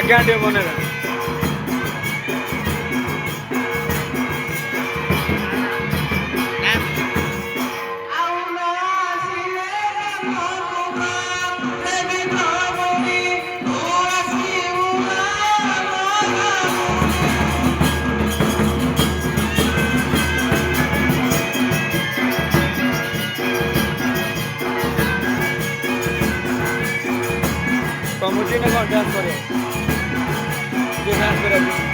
आगे बनेगा कमिटी ने कौन डांस करे डांस करे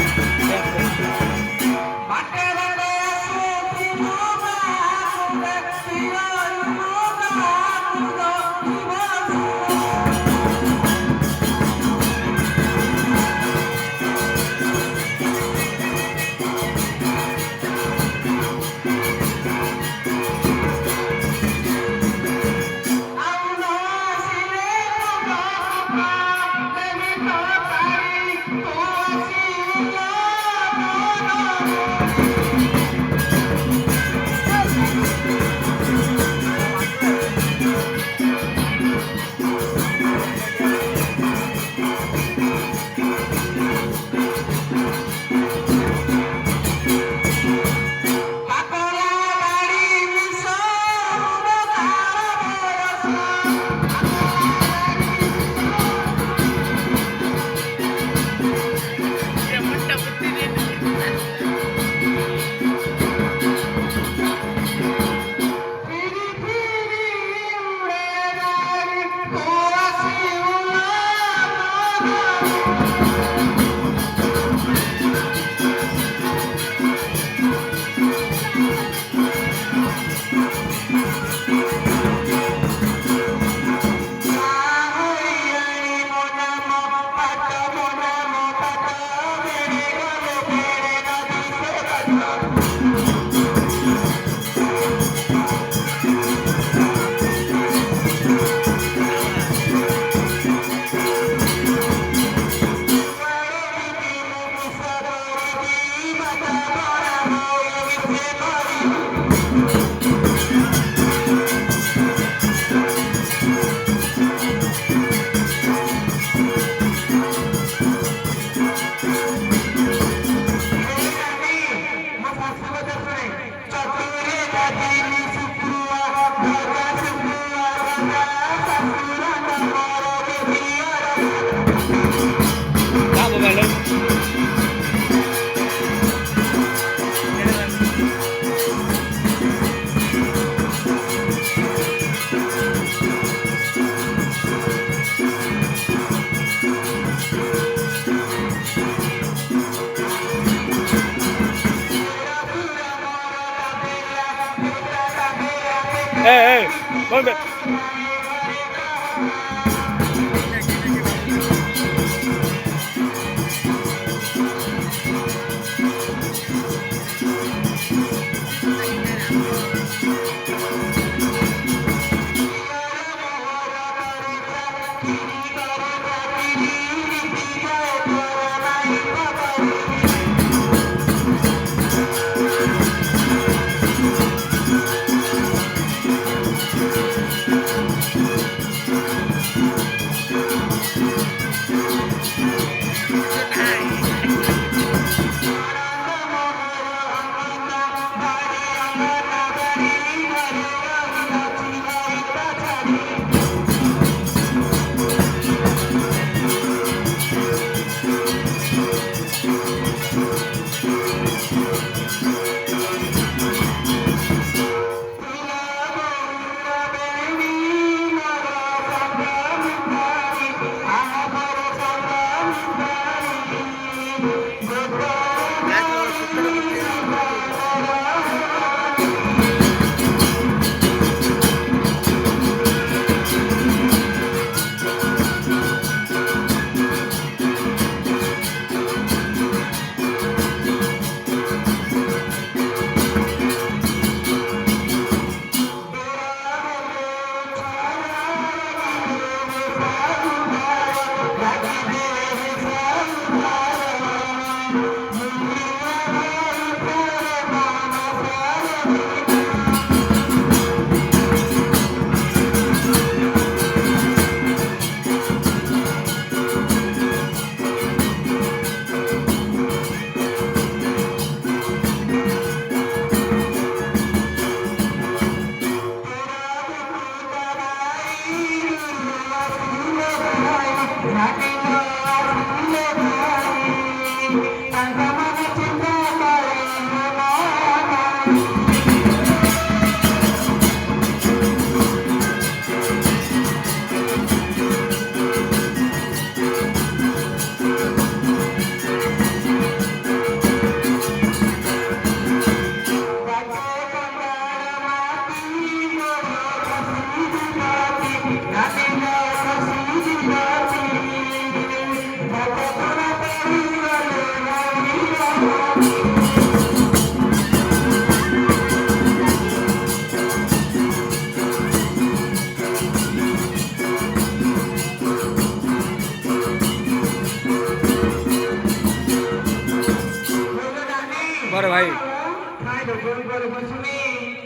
Hey, hey,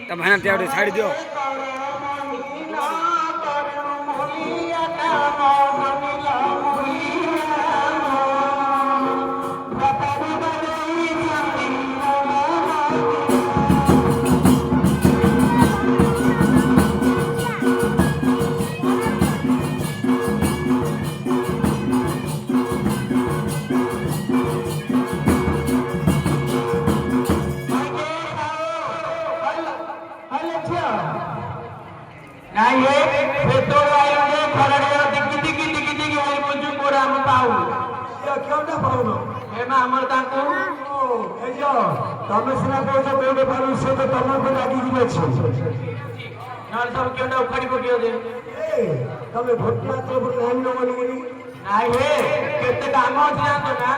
ତା ଭାଇନା ଟିକେ ଛାଡ଼ି ଦିଅ। नहीं है पेट्रोल वाले ने खराड़े दिक्कत दिक्कत वाली मुझे पूरा हम पाऊ ये क्यों ना पाऊ ए ना हमर ताको ए जो तमे सिना को जो बेबे पारू से तो तमे को लागी दिले छ ना सब क्यों ना उखाड़ी पटियो दे ए तमे भोटला तो नहीं न बोली नहीं है केते काम अछि ना तो ना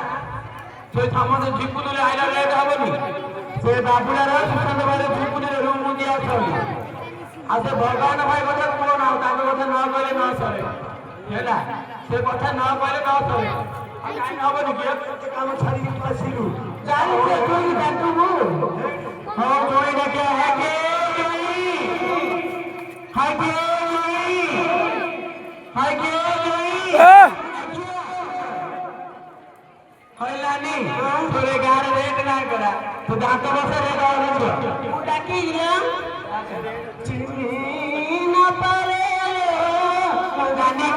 से समझ जीपुले आइला लेट हबनी से बाबुला रे सुसंद बारे जीपुले रूम दिया छ आसे भगवान भाई কথা কোন নাও তাকে কথা না বলে না সরে হেলা সে কথা না বলে না সরে আর কাই না হবে কি এত কাম ছাড়ি আসিলু জানি যে তুই ডাকবো হ্যাঁ তুই ডাকে হাকে হাকে হাকে হইলানি তোরে গার রেট না করা তো দাঁত বসে রে গাল ডাকি দিলাম চিনি না পারে গানে